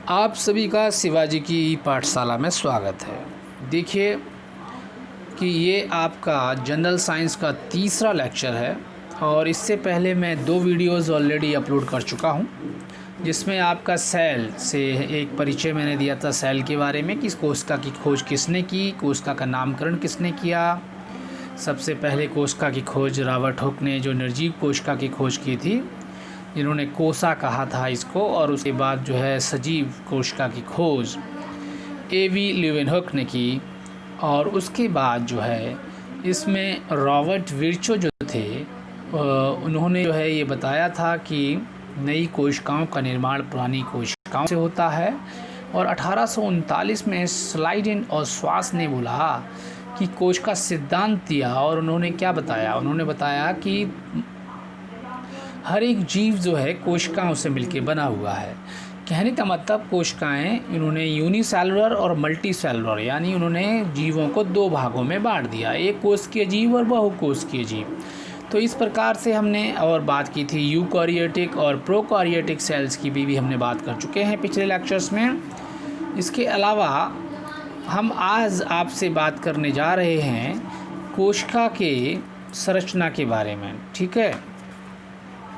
आप सभी का शिवाजी की पाठशाला में स्वागत है। देखिए कि ये आपका जनरल साइंस का तीसरा लेक्चर है और इससे पहले मैं 2 वीडियोज़ ऑलरेडी अपलोड कर चुका हूँ, जिसमें आपका सेल से एक परिचय मैंने दिया था सेल के बारे में कि कोशिका की खोज किसने की, कोशिका का नामकरण किसने किया। सबसे पहले कोशिका की खोज रॉबर्ट हुक ने जो निर्जीव कोशिका की खोज की थी, जिन्होंने कोसा कहा था इसको, और उसके बाद जो है सजीव कोशिका की खोज एवी लीवेनहुक ने की। और उसके बाद जो है इसमें रॉबर्ट विर्चो जो थे उन्होंने जो है ये बताया था कि नई कोशिकाओं का निर्माण पुरानी कोशिकाओं से होता है। और 1839 में स्लाइडेन और श्वास ने बोला कि कोशिका सिद्धांत दिया, और उन्होंने क्या बताया, उन्होंने बताया कि हर एक जीव जो है कोशिकाओं से मिलकर बना हुआ है। कहने का मतलब कोशिकाएं इन्होंने यूनिसेलुलर और मल्टी सेलुलर, यानी उन्होंने जीवों को 2 भागों में बांट दिया, एक कोशिकीय जीव और बहुकोशिकीय जीव। तो इस प्रकार से हमने और बात की थी यूकैरियोटिक और प्रोकैरियोटिक सेल्स की भी हमने बात कर चुके हैं पिछले लेक्चर्स में। इसके अलावा हम आज आपसे बात करने जा रहे हैं कोशिका के संरचना के बारे में। ठीक है,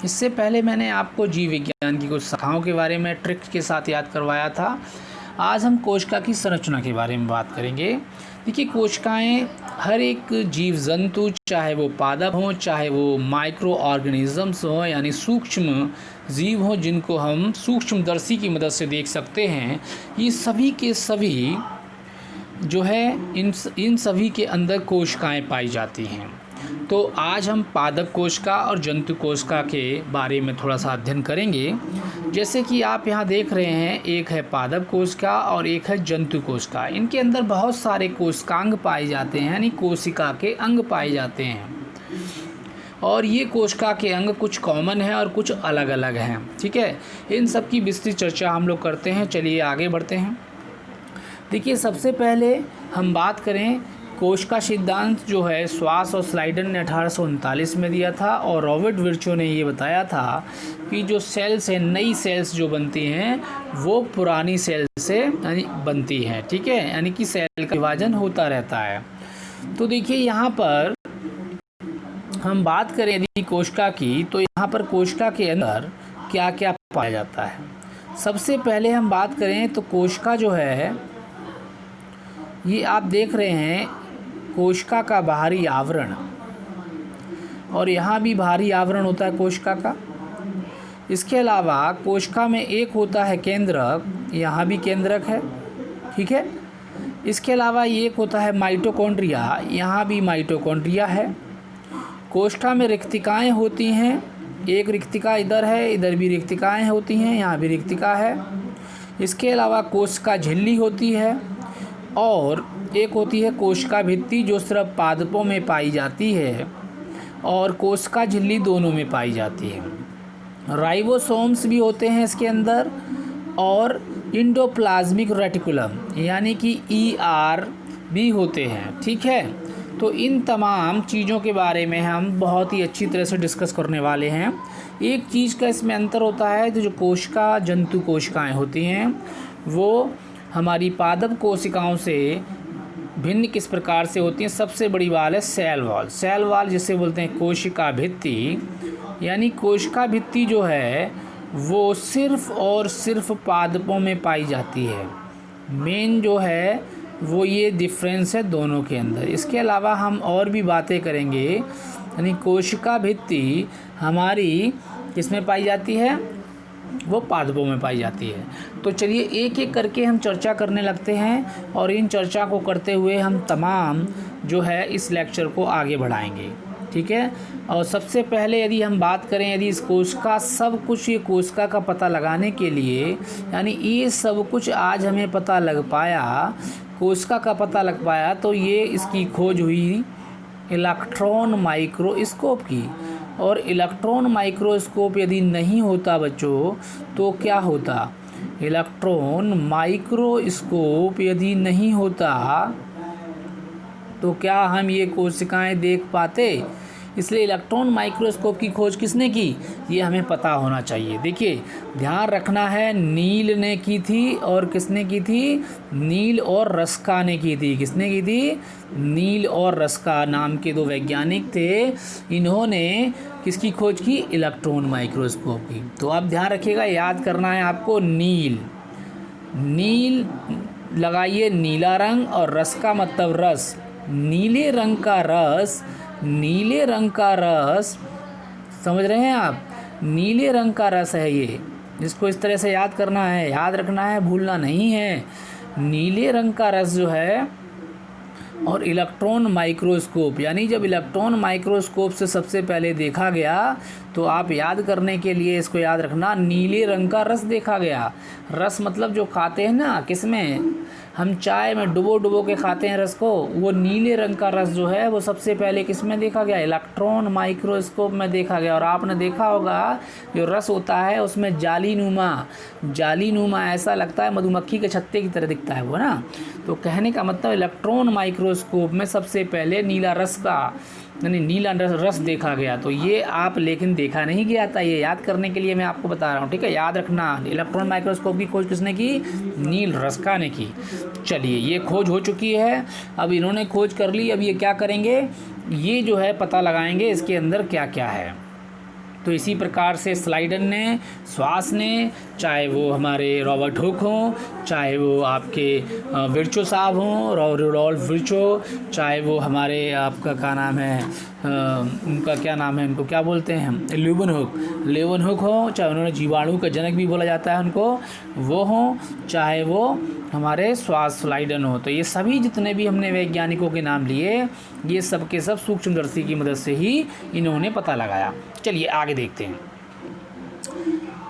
इससे पहले मैंने आपको जीव विज्ञान की कुछ शाखाओं के बारे में ट्रिक्स के साथ याद करवाया था। आज हम कोशिका की संरचना के बारे में बात करेंगे। देखिए, कोशिकाएं हर एक जीव जंतु, चाहे वो पादप हों, चाहे वो माइक्रो ऑर्गेनिजम्स हों, यानी सूक्ष्म जीव हों जिनको हम सूक्ष्मदर्शी की मदद से देख सकते हैं, ये सभी के सभी जो है इन सभी के अंदर कोशिकाएं पाई जाती हैं। तो आज हम पादप कोशिका और जंतु कोशिका के बारे में थोड़ा सा अध्ययन करेंगे। जैसे कि आप यहाँ देख रहे हैं, एक है पादप कोशिका और एक है जंतु कोशिका। इनके अंदर बहुत सारे कोशिकांग पाए जाते हैं, यानी कोशिका के अंग पाए जाते हैं। और ये कोशिका के अंग कुछ कॉमन हैं और कुछ अलग अलग हैं। ठीक है, इन सब की विस्तृत चर्चा हम लोग करते हैं। चलिए आगे बढ़ते हैं। देखिए, सबसे पहले हम बात करें कोशिका सिद्धांत जो है श्वास और स्लाइडन ने 1839 में दिया था, और रॉबर्ट विर्चो ने ये बताया था कि जो सेल्स हैं, नई सेल्स जो बनती हैं वो पुरानी सेल से यानी बनती हैं। ठीक है, यानी कि सेल का विभाजन होता रहता है। तो देखिए, यहाँ पर हम बात करें यदि कोशिका की, तो यहाँ पर कोशिका के अंदर क्या क्या पाया जाता है। सबसे पहले हम बात करें तो कोशिका जो है, ये आप देख रहे हैं कोशिका का बाहरी आवरण, और यहाँ भी बाहरी आवरण होता है कोशिका का। इसके अलावा कोशिका में एक होता है केंद्रक, यहाँ भी केंद्रक है। ठीक है, इसके अलावा एक होता है माइटोकॉन्ड्रिया, यहाँ भी माइटोकॉन्ड्रिया है। कोशिका में रिक्तिकाएँ होती हैं, एक रिक्तिका इधर है, इधर भी रिक्तिकाएँ होती हैं, यहाँ भी रिक्तिका है। इसके अलावा कोशिका झिल्ली होती है, और एक होती है कोशिका भित्ति जो सिर्फ पादपों में पाई जाती है, और कोशिका झिल्ली दोनों में पाई जाती है। राइबोसोम्स भी होते हैं इसके अंदर, और इंडोप्लाज्मिक रेटिकुलम यानी कि ER भी होते हैं। ठीक है, तो इन तमाम चीज़ों के बारे में हम बहुत ही अच्छी तरह से डिस्कस करने वाले हैं। एक चीज़ का इसमें अंतर होता है, तो जो कोशिका जंतु कोशिकाएं होती हैं वो हमारी पादप कोशिकाओं से भिन्न किस प्रकार से होती हैं। सबसे बड़ी बात है सेल वॉल। सेल वॉल जिसे बोलते हैं कोशिका भित्ति, यानी कोशिका भित्ति जो है वो सिर्फ और सिर्फ पादपों में पाई जाती है। मेन जो है वो ये डिफरेंस है दोनों के अंदर। इसके अलावा हम और भी बातें करेंगे, यानी कोशिका भित्ति हमारी किसमें पाई जाती है, वो पादपों में पाई जाती है। तो चलिए एक एक करके हम चर्चा करने लगते हैं, और इन चर्चा को करते हुए हम तमाम जो है इस लेक्चर को आगे बढ़ाएंगे। ठीक है, और सबसे पहले यदि हम बात करें, यदि इस कोशिका सब कुछ, ये कोशिका का पता लगाने के लिए, यानी ये सब कुछ आज हमें पता लग पाया, कोशिका का पता लग पाया, तो ये इसकी खोज हुई इलेक्ट्रॉन माइक्रोस्कोप की। और इलेक्ट्रॉन माइक्रोस्कोप यदि नहीं होता बच्चों तो क्या होता, इलेक्ट्रॉन माइक्रोस्कोप यदि नहीं होता तो क्या हम ये कोशिकाएं देख पाते, इसलिए इलेक्ट्रॉन माइक्रोस्कोप की खोज किसने की, ये हमें पता होना चाहिए। देखिए ध्यान रखना है, नील ने की थी और किसने की थी, नील और रस्का ने की थी। किसने की थी, नील और रस्का नाम के दो वैज्ञानिक थे। इन्होंने किसकी खोज की, इलेक्ट्रॉन माइक्रोस्कोप की। तो आप ध्यान रखिएगा, याद करना है आपको, नील, नील लगाइए नीला रंग, और रस का मतलब रस, नीले रंग का रस, नीले रंग का रस, समझ रहे हैं आप, नीले रंग का रस है ये, जिसको इस तरह से याद करना है, याद रखना है, भूलना नहीं है। नीले रंग का रस जो है, और इलेक्ट्रॉन माइक्रोस्कोप, यानी जब इलेक्ट्रॉन माइक्रोस्कोप से सबसे पहले देखा गया, तो आप याद करने के लिए इसको याद रखना, नीले रंग का रस देखा गया। रस मतलब जो खाते हैं ना, किसमें, हम चाय में डुबो के खाते हैं रस को, वो नीले रंग का रस जो है वो सबसे पहले किस में देखा गया, इलेक्ट्रॉन माइक्रोस्कोप में देखा गया। और आपने देखा होगा जो रस होता है उसमें जालीनुमा ऐसा लगता है, मधुमक्खी के छत्ते की तरह दिखता है वो ना। तो कहने का मतलब इलेक्ट्रॉन माइक्रोस्कोप में सबसे पहले नीला रस का, यानी नीला रस देखा गया। तो ये आप लेकिन देखा नहीं गया था, ये याद करने के लिए मैं आपको बता रहा हूँ, ठीक है। याद रखना, इलेक्ट्रॉन माइक्रोस्कोप की खोज किसने की, नील रस्का ने की। चलिए ये खोज हो चुकी है, अब इन्होंने खोज कर ली। अब ये क्या करेंगे, ये जो है पता लगाएंगे इसके अंदर क्या क्या है। तो इसी प्रकार से स्लाइडन ने, श्वास ने, चाहे वो हमारे रॉबर्ट हुक हों, चाहे वो आपके विर्चो साहब हों, रुडोल्फ विर्चो, चाहे वो हमारे आपका क्या नाम है, उनका क्या नाम है, उनको क्या बोलते हैं हम, लेवन हुक हो, चाहे उन्होंने जीवाणु का जनक भी बोला जाता है उनको, वो हों, चाहे वो हमारे श्वास स्लाइडन हो। तो ये सभी जितने भी हमने वैज्ञानिकों के नाम लिए, ये सब के सब सूक्ष्मदर्शी की मदद से ही इन्होंने पता लगाया। चलिए आगे देखते हैं।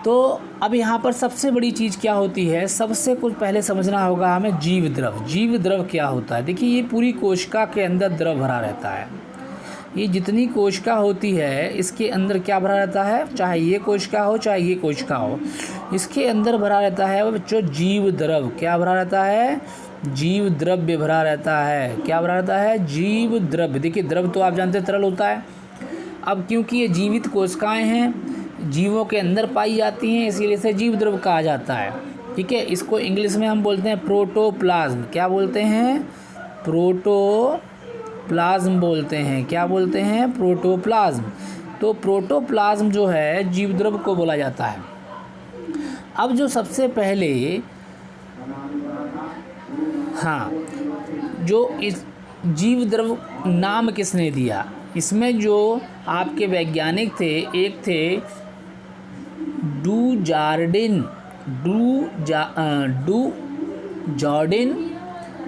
तो अब यहाँ पर सबसे बड़ी चीज़ क्या होती है, सबसे कुछ पहले समझना होगा हमें जीव द्रव। जीव द्रव क्या होता है, देखिए ये पूरी कोशिका के अंदर द्रव भरा रहता है। ये जितनी कोशिका होती है इसके अंदर क्या भरा रहता है, चाहे ये कोशिका हो चाहे ये कोशिका हो, इसके अंदर भरा रहता है बच्चों जीव द्रव। क्या भरा रहता है, जीव द्रव्य भरा रहता है। क्या भरा रहता है, जीव द्रव्य। देखिए द्रव तो आप जानते हैं तरल होता है। अब क्योंकि ये जीवित कोशिकाएं हैं, जीवों के अंदर पाई जाती हैं, इसीलिए इसे जीव द्रव कहा जाता है, ठीक है। इसको इंग्लिश में हम बोलते हैं प्रोटोप्लाज्म। क्या बोलते हैं, प्रोटोप्लाज्म बोलते हैं। क्या बोलते हैं, प्रोटोप्लाज्म। तो प्रोटोप्लाज्म जो है जीव द्रव को बोला जाता है। अब जो सबसे पहले, हाँ, जो इस जीव द्रव नाम किसने दिया, इसमें जो आपके वैज्ञानिक थे, एक थे डू जॉर्डिन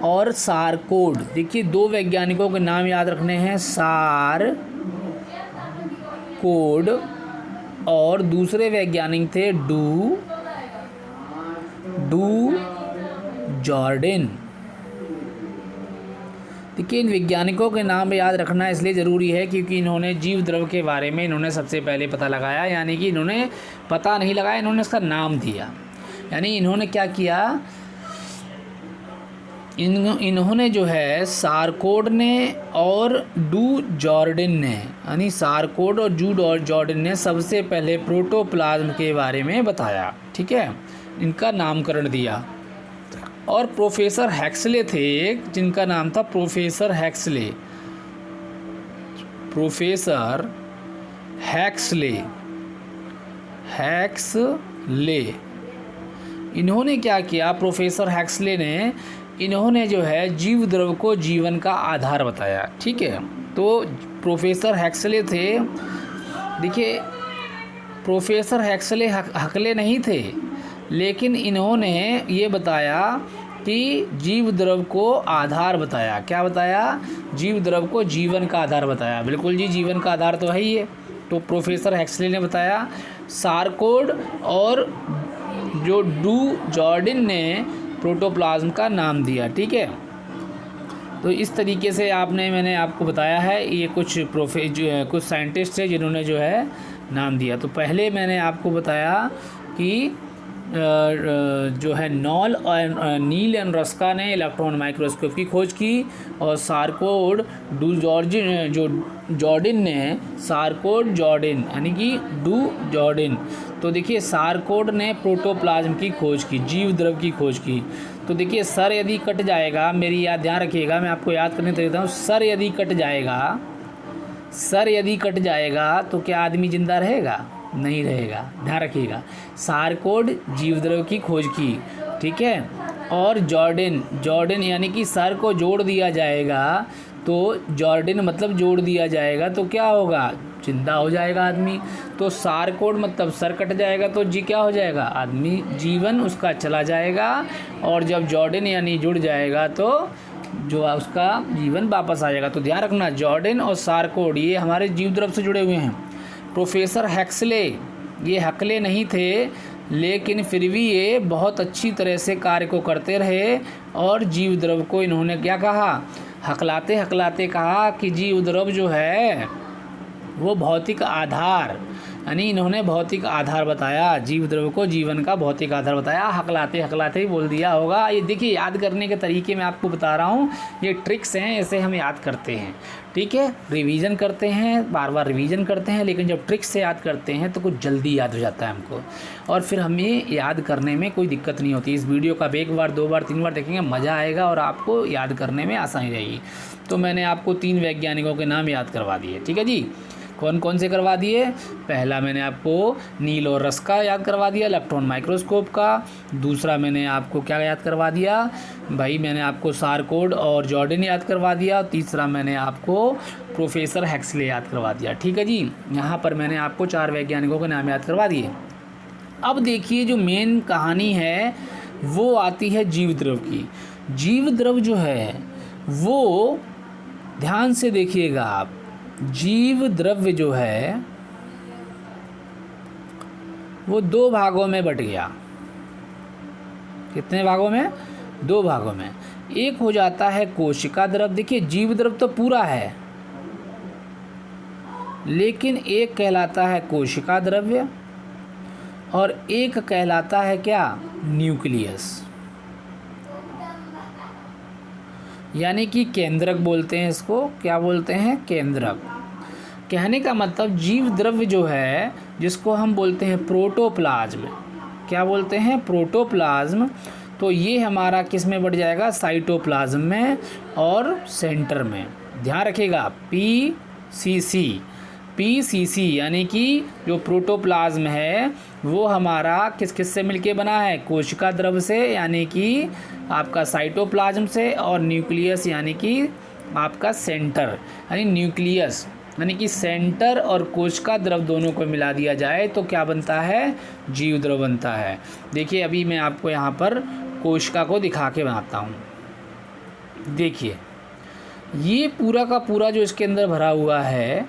और सारकोड। देखिए दो वैज्ञानिकों के नाम याद रखने हैं, सारकोड, और दूसरे वैज्ञानिक थे डू जॉर्डिन। देखिए इन वैज्ञानिकों के नाम याद रखना इसलिए ज़रूरी है क्योंकि इन्होंने जीव द्रव के बारे में इन्होंने सबसे पहले पता लगाया, यानी कि इन्होंने पता नहीं लगाया, इन्होंने इसका नाम दिया। यानी इन्होंने क्या किया, इन्होंने जो है सारकोड ने और डू जॉर्डिन ने, यानी सारकोड और डू जॉर्डिन ने सबसे पहले प्रोटोप्लाज्म के बारे में बताया, ठीक है, इनका नामकरण दिया। और प्रोफेसर हैक्सले थे एक, जिनका नाम था प्रोफेसर हैक्सले। इन्होंने क्या किया, प्रोफेसर हैक्सले ने, इन्होंने जो है जीव द्रव को जीवन का आधार बताया, ठीक है। तो प्रोफेसर हैक्सले थे, देखिए प्रोफेसर हैक्सले हकले नहीं थे, लेकिन इन्होंने ये बताया कि जीव द्रव को आधार बताया। क्या बताया, जीव द्रव को जीवन का आधार बताया। बिल्कुल जी, जीवन का आधार तो है ही है। तो प्रोफेसर हैक्सले ने बताया, सारकोड और जो डू जॉर्डिन ने प्रोटोप्लाज्म का नाम दिया, ठीक है। तो इस तरीके से मैंने आपको बताया है, ये कुछ साइंटिस्ट थे जिन्होंने जो है नाम दिया। तो पहले मैंने आपको बताया कि जो है नॉल और नील एंड रस्का ने इलेक्ट्रॉन माइक्रोस्कोप की खोज की, और सारकोड डू जॉर्डिन ने सारकोड जॉर्डिन यानी कि डू जॉर्डिन। तो देखिए सारकोड ने प्रोटोप्लाज्म की खोज की, जीव द्रव की खोज की। तो देखिए सर यदि कट जाएगा, मेरी याद ध्यान रखिएगा, मैं आपको याद करने देता हूँ, सर यदि कट जाएगा तो क्या आदमी जिंदा रहेगा? नहीं रहेगा, ध्यान रखिएगा। सारकोड जीवद्रव की खोज की, ठीक है। और जॉर्डिन यानी कि सर को जोड़ दिया जाएगा, तो जॉर्डिन मतलब जोड़ दिया जाएगा तो क्या होगा? जिंदा हो जाएगा आदमी। तो सारकोड मतलब सर कट जाएगा तो जी क्या हो जाएगा? आदमी, जीवन उसका चला जाएगा। और जब जॉर्डिन यानी जुड़ जाएगा तो जो उसका जीवन वापस आ जाएगा। तो ध्यान रखना, जॉर्डिन और सारकोड ये हमारे जीवद्रव से जुड़े हुए हैं। प्रोफेसर हेक्सले, ये हकले नहीं थे, लेकिन फिर भी ये बहुत अच्छी तरह से कार्य को करते रहे, और जीवद्रव को इन्होंने क्या कहा? हकलाते हकलाते कहा कि जीवद्रव जो है वो भौतिक आधार, यानी इन्होंने भौतिक आधार बताया, जीवद्रव को जीवन का भौतिक आधार बताया। हकलाते हकलाते ही बोल दिया होगा। ये देखिए याद करने के तरीके मैं आपको बता रहा हूँ, ये ट्रिक्स हैं, ऐसे हम याद करते हैं, ठीक है। रिवीजन करते हैं, बार बार रिवीजन करते हैं, लेकिन जब ट्रिक्स से याद करते हैं तो कुछ जल्दी याद हो जाता है हमको, और फिर हमें याद करने में कोई दिक्कत नहीं होती। इस वीडियो का आप 1 बार 2 बार 3 बार देखेंगे, मज़ा आएगा और आपको याद करने में आसानी रहेगी। तो मैंने आपको 3 वैज्ञानिकों के नाम याद करवा दिए, ठीक है जी। कौन कौन से करवा दिए? पहला मैंने आपको नील और रस्का याद करवा दिया, इलेक्ट्रॉन माइक्रोस्कोप का। दूसरा मैंने आपको क्या याद करवा दिया भाई? मैंने आपको सारकोड और जॉर्डिन याद करवा दिया। तीसरा मैंने आपको प्रोफेसर हेक्सले याद करवा दिया, ठीक है जी। यहाँ पर मैंने आपको 4 वैज्ञानिकों के नाम याद करवा दिए। अब देखिए जो मेन कहानी है वो आती है जीवद्रव की। जीवद्रव जो है वो, ध्यान से देखिएगा आप, जीव द्रव्य जो है वो 2 भागों में बट गया। कितने भागों में? 2 भागों में। एक हो जाता है कोशिका द्रव। देखिए जीव द्रव तो पूरा है, लेकिन एक कहलाता है कोशिका द्रव्य और एक कहलाता है क्या? न्यूक्लियस, यानी कि केंद्रक बोलते हैं इसको। क्या बोलते हैं? केंद्रक। कहने का मतलब जीव द्रव्य जो है, जिसको हम बोलते हैं प्रोटोप्लाज्म, क्या बोलते हैं? प्रोटोप्लाज्म। तो ये हमारा किस में बढ़ जाएगा? साइटोप्लाज्म में और सेंटर में। ध्यान रखिएगा, पीसीसी यानी कि जो प्रोटोप्लाज्म है वो हमारा किस किस से मिलके बना है? कोशिका द्रव से, यानी कि आपका साइटोप्लाज्म से, और न्यूक्लियस यानी कि आपका सेंटर, यानी न्यूक्लियस यानी कि सेंटर और कोशिका द्रव दोनों को मिला दिया जाए तो क्या बनता है? जीव द्रव बनता है। देखिए अभी मैं आपको यहाँ पर कोशिका को दिखा के बनाता हूँ। देखिए ये पूरा का पूरा जो इसके अंदर भरा हुआ है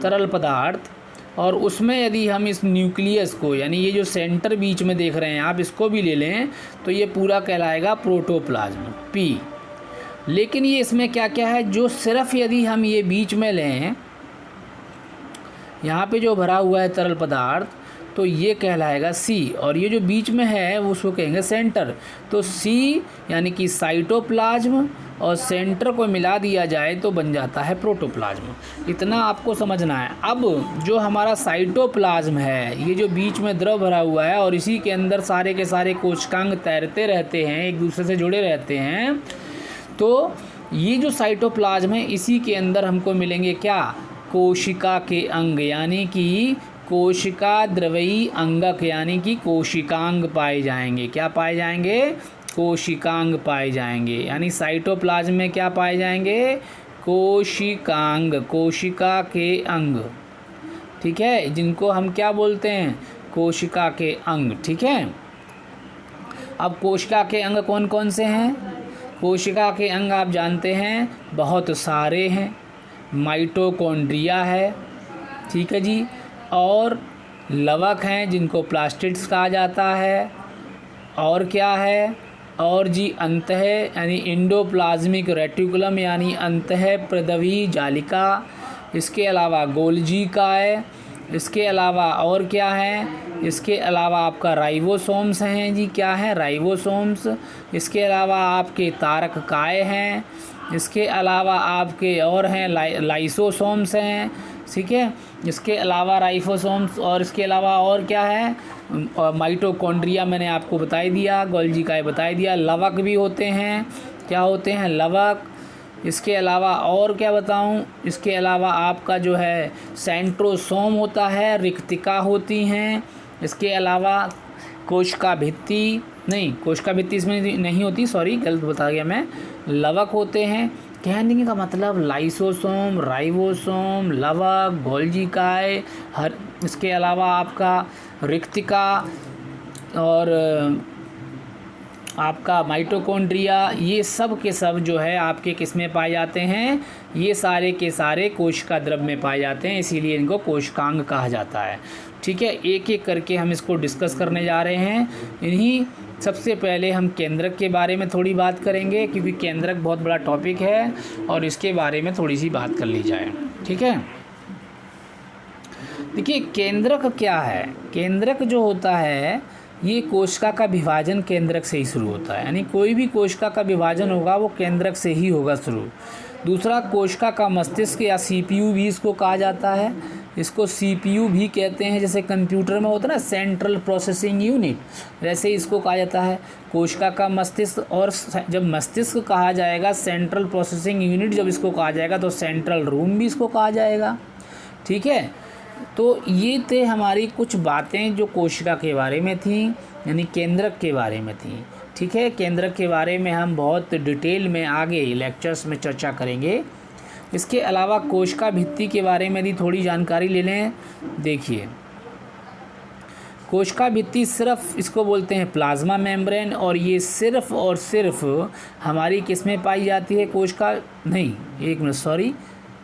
तरल पदार्थ, और उसमें यदि हम इस न्यूक्लियस को, यानी ये जो सेंटर बीच में देख रहे हैं आप, इसको भी ले लें तो ये पूरा कहलाएगा प्रोटोप्लाज्म, पी। लेकिन ये इसमें क्या क्या है? जो सिर्फ यदि हम ये बीच में लें, यहाँ पे जो भरा हुआ है तरल पदार्थ, तो ये कहलाएगा सी, और ये जो बीच में है वो उसको कहेंगे सेंटर। तो सी यानी कि साइटोप्लाज्म और सेंटर को मिला दिया जाए तो बन जाता है प्रोटोप्लाज्म। इतना आपको समझना है। अब जो हमारा साइटोप्लाज्म है, ये जो बीच में द्रव भरा हुआ है और इसी के अंदर सारे के सारे कोशिकांग तैरते रहते हैं, एक दूसरे से जुड़े रहते हैं, तो ये जो साइटोप्लाज्म है इसी के अंदर हमको मिलेंगे क्या? कोशिका के अंग, यानी कि कोशिका द्रवयी अंगक, यानी कि कोशिकांग पाए जाएंगे। क्या पाए जाएंगे? कोशिकांग पाए जाएंगे। यानी साइटोप्लाज्म में क्या पाए जाएंगे? कोशिकांग, कोशिका के अंग, ठीक है, जिनको हम क्या बोलते हैं? कोशिका के अंग, ठीक है। अब कोशिका के अंग कौन कौन से हैं? कोशिका के अंग आप जानते हैं बहुत सारे हैं। माइटोकॉन्ड्रिया है, ठीक है जी, और लवक हैं जिनको प्लास्टिड्स कहा जाता है, और क्या है? और जी अंतः यानी इंडोप्लाज्मिक रेटिकुलम, यानी अंतः प्रदवी जालिका। इसके अलावा गोल्जी का है। इसके अलावा और क्या है? इसके अलावा आपका राइबोसोम्स हैं जी, क्या है राइबोसोम्स। इसके अलावा आपके तारककाय हैं। इसके अलावा आपके और हैं लाइसोसोम्स हैं, ठीक है। इसके अलावा राइबोसोम्स और इसके अलावा और क्या है, माइटोकॉन्ड्रिया मैंने आपको बता ही दिया, गोल्गी काय बता दिया। लवक भी होते हैं, क्या होते हैं, लवक। इसके अलावा और क्या बताऊं, इसके अलावा आपका जो है सेंट्रोसोम होता है, रिक्तिका होती हैं। इसके अलावा कोशिका भित्ति, नहीं कोशिका भित्ति इसमें नहीं होती, सॉरी गलत बता गया मैं, लवक होते हैं। कहने का मतलब लाइसोसोम, राइबोसोम, लवक, गोल्गी काय, हर इसके अलावा आपका रिक्तिका और आपका माइटोकॉन्ड्रिया, ये सब के सब जो है आपके किस में पाए जाते हैं, ये सारे के सारे कोशिका द्रव्य में पाए जाते हैं, इसीलिए इनको कोशिकांग कहा जाता है, ठीक है। एक एक करके हम इसको डिस्कस करने जा रहे हैं। इन्हीं सबसे पहले हम केंद्रक के बारे में थोड़ी बात करेंगे, क्योंकि केंद्रक बहुत बड़ा टॉपिक है और इसके बारे में थोड़ी सी बात कर ली जाए, ठीक है। देखिए केंद्रक क्या है, केंद्रक जो होता है ये कोशिका का विभाजन केंद्रक से ही शुरू होता है, यानी कोई भी कोशिका का विभाजन होगा वो केंद्रक से ही होगा शुरू। दूसरा, कोशिका का मस्तिष्क या सीपीयू भी इसको कहा जाता है, इसको सीपीयू भी कहते हैं। जैसे कंप्यूटर में होता है ना सेंट्रल प्रोसेसिंग यूनिट, वैसे इसको कहा जाता है कोशिका का मस्तिष्क। और जब मस्तिष्क कहा जाएगा, सेंट्रल प्रोसेसिंग यूनिट जब इसको कहा जाएगा तो सेंट्रल रूम भी इसको कहा जाएगा, ठीक है। तो ये थे हमारी कुछ बातें जो कोशिका के बारे में थी, यानी केंद्रक के बारे में थी, ठीक है। केंद्रक के बारे में हम बहुत डिटेल में आगे लेक्चर्स में चर्चा करेंगे। इसके अलावा कोशिका भित्ति के बारे में भी थोड़ी जानकारी ले लें। देखिए कोशिका भित्ति सिर्फ इसको बोलते हैं प्लाज्मा मेम्ब्रेन, और ये सिर्फ और सिर्फ हमारी किस में पाई जाती है, कोशिका नहीं, एक मिनट सॉरी,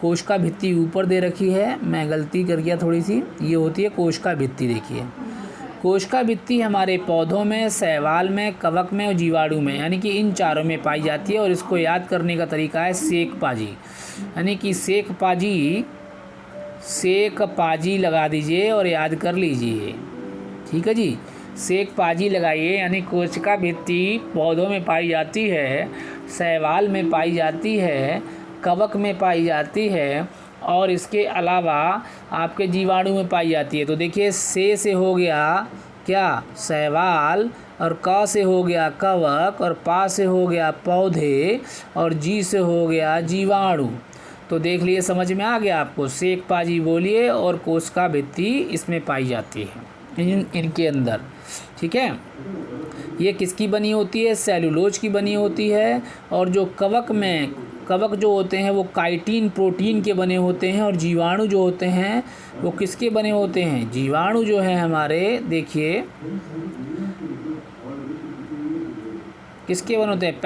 कोशिका भित्ति ऊपर दे रखी है, मैं गलती कर गया थोड़ी सी, ये होती है कोशिका भित्ति। देखिए कोशिका भित्ति हमारे पौधों में, शैवाल में, कवक में और जीवाणु में, यानी कि इन चारों में पाई जाती है। और इसको याद करने का तरीका है सेक-पाजी, यानी कि सेक-पाजी लगा दीजिए और याद कर लीजिए, ठीक है जी। सेक-पाजी लगाइए, यानी कोशिका भित्ति पौधों में पाई जाती है, शैवाल में पाई जाती है, कवक में पाई जाती है और इसके अलावा आपके जीवाणु में पाई जाती है। तो देखिए से हो गया क्या, शैवाल, और क से हो गया कवक, और पा से हो गया पौधे, और जी से हो गया जीवाणु। तो देख लिए, समझ में आ गया आपको। सेक-पाजी बोलिए और कोशिका भित्ति इसमें पाई जाती है इनके अंदर, ठीक है। ये किसकी बनी होती है, सेलुलोज की बनी होती है। और जो कवक जो होते हैं वो काइटिन प्रोटीन के बने होते हैं। और जीवाणु जो होते हैं वो किसके बने होते हैं, जीवाणु जो है हमारे, देखिए किसके बने होते हैं,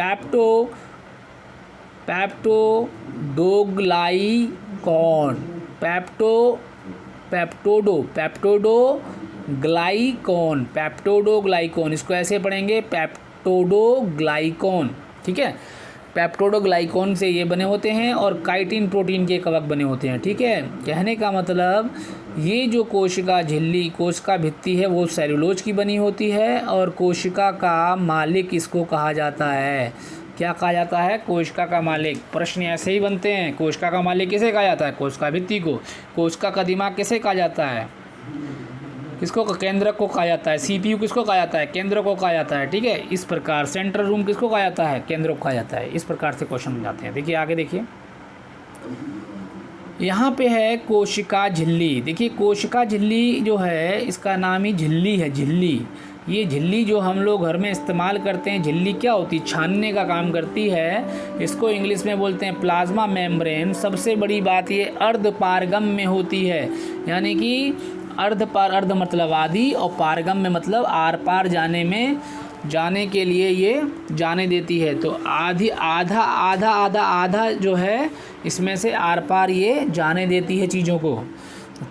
पेप्टोडोग्लाइकॉन, इसको ऐसे पढ़ेंगे पेप्टोडोग्लाइकॉन, ठीक है। पेप्टोडोग्लाइकॉन से ये बने होते हैं और काइटिन प्रोटीन के कवक बने होते हैं, ठीक है। कहने का मतलब ये जो कोशिका झिल्ली, कोशिका भित्ति है वो सेलुलोज की बनी होती है। और कोशिका का मालिक इसको कहा जाता है, क्या कहा जाता है, कोशिका का मालिक। प्रश्न ऐसे ही बनते हैं, कोशिका का मालिक किसे कहा जाता है, कोशिका भित्ति को। कोशिका का दिमाग किसे कहा जाता है, किसको, केंद्रक को कहा जाता है। सीपीयू किसको कहा जाता है, केंद्रक को कहा जाता है, ठीक है। इस प्रकार सेंट्रल रूम किसको कहा जाता है, केंद्रक को कहा जाता है। इस प्रकार से क्वेश्चन बन जाते हैं। देखिए आगे देखिए, यहाँ पे है कोशिका झिल्ली। देखिए कोशिका झिल्ली जो है इसका नाम ही झिल्ली है, झिल्ली। ये झिल्ली जो हम लोग घर में इस्तेमाल करते हैं, झिल्ली क्या होती है, छानने का काम करती है। इसको इंग्लिश में बोलते हैं प्लाज्मा मेम्ब्रेन। सबसे बड़ी बात ये अर्धपारगम में होती है, यानी कि अर्ध मतलब आदि, और पारगम में मतलब आर पार जाने के लिए ये जाने देती है। तो आधा जो है इसमें से आर पार ये जाने देती है चीज़ों को,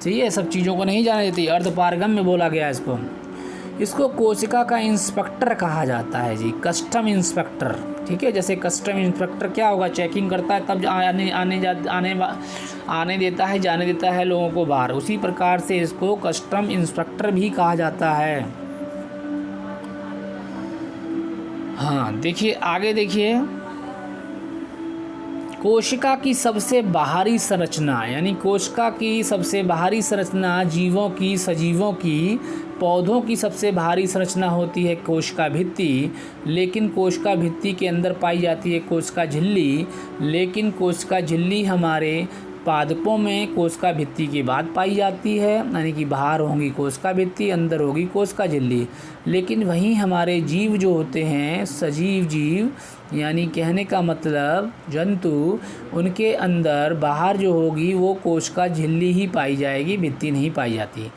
ठीक है। सब चीज़ों को नहीं जाने देती, अर्धपारगम में बोला गया इसको। इसको कोशिका का इंस्पेक्टर कहा जाता है जी, कस्टम इंस्पेक्टर। ठीक है, जैसे कस्टम इंस्पेक्टर क्या होगा, चेकिंग करता है तब आने देता है, जाने देता है लोगों को बाहर, उसी प्रकार से इसको कस्टम इंस्पेक्टर भी कहा जाता है। हाँ देखिए, आगे देखिए, कोशिका की सबसे बाहरी संरचना, यानी कोशिका की सबसे बाहरी संरचना जीवों की, सजीवों की, पौधों की सबसे बाहरी संरचना होती है कोशिका भित्ति, लेकिन कोशिका भित्ति के अंदर पाई जाती है कोशिका झिल्ली, लेकिन कोशिका झिल्ली हमारे पादपों में कोशिका भित्ति के बाद पाई जाती है, यानी कि बाहर होगी कोशिका भित्ति, अंदर होगी कोशिका झिल्ली। लेकिन वहीं हमारे जीव जो होते हैं, सजीव जीव, यानी कहने का मतलब जंतु, उनके अंदर बाहर जो होगी वो कोशिका झिल्ली ही पाई जाएगी, भित्ति नहीं पाई जाती।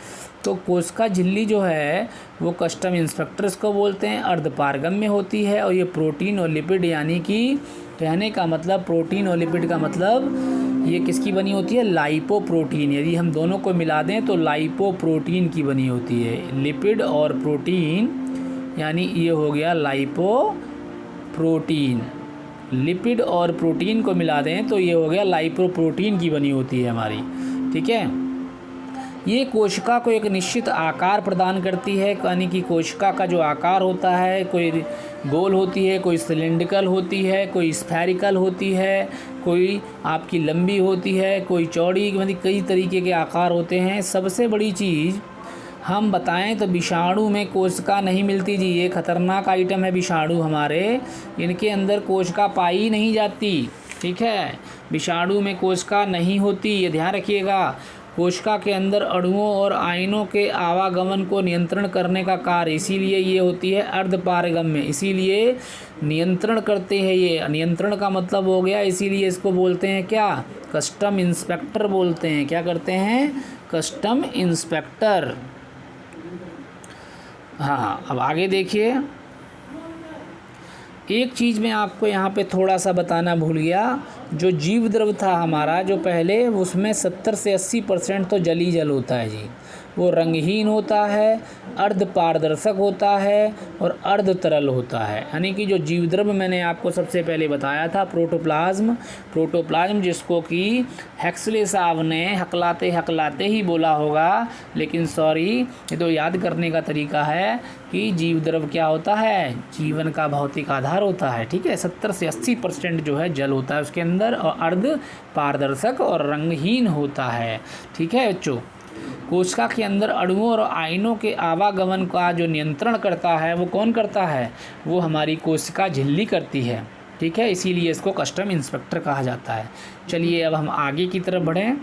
तो कोशिका झिल्ली जो है वो कस्टम इंस्पेक्टर्स को बोलते हैं, अर्धपारगम्य होती है, और ये प्रोटीन और लिपिड, यानी कि कहने का मतलब प्रोटीन और लिपिड का मतलब ये किसकी बनी होती है, लाइपोप्रोटीन। यदि हम दोनों को मिला दें तो लाइपोप्रोटीन की बनी होती है, लिपिड और प्रोटीन, यानी ये हो गया लाइपोप्रोटीन। लिपिड और प्रोटीन को मिला दें तो ये हो गया लाइपोप्रोटीन की बनी होती है हमारी। ठीक है, ये कोशिका को एक निश्चित आकार प्रदान करती है, यानी कि कोशिका का जो आकार होता है, कोई गोल होती है, कोई सिलिंड्रिकल होती है, कोई स्फेरिकल होती है, कोई आपकी लंबी होती है, कोई चौड़ी, मतलब कई तरीके के आकार होते हैं। सबसे बड़ी चीज़ हम बताएं तो विषाणु में कोशिका नहीं मिलती जी, ये खतरनाक आइटम है विषाणु हमारे, इनके अंदर कोशिका पाई नहीं जाती। ठीक है, विषाणु में कोशिका नहीं होती, ये ध्यान रखिएगा। कोशिका के अंदर अणुओं और आयनों के आवागमन को नियंत्रण करने का कार्य, इसीलिए ये होती है अर्धपारगम्य, इसीलिए नियंत्रण करते हैं। ये नियंत्रण का मतलब हो गया, इसीलिए इसको बोलते हैं क्या, कस्टम इंस्पेक्टर बोलते हैं। क्या करते हैं, कस्टम इंस्पेक्टर। हाँ, अब आगे देखिए, एक चीज़ मैं आपको यहाँ पे थोड़ा सा बताना भूल गया, जो जीव द्रव था हमारा जो पहले, उसमें 70 से 80% तो जल ही जल होता है जी। वो रंगहीन होता है, अर्ध पारदर्शक होता है और अर्ध तरल होता है। यानी कि जो जीव द्रव मैंने आपको सबसे पहले बताया था, प्रोटोप्लाज्म जिसको कि हेक्सले साहब ने हकलाते हकलाते ही बोला होगा, लेकिन सॉरी, ये तो याद करने का तरीका है कि जीव द्रव क्या होता है, जीवन का भौतिक आधार होता है। ठीक है, 70 से 80% जो है जल होता है उसके अंदर, और अर्ध पारदर्शक और रंगहीन होता है। ठीक है बच्चों, कोशिका के अंदर अणुओं और आयनों के आवागमन का जो नियंत्रण करता है वो कौन करता है, वो हमारी कोशिका झिल्ली करती है। ठीक है, इसीलिए इसको कस्टम इंस्पेक्टर कहा जाता है। चलिए अब हम आगे की तरफ बढ़ें।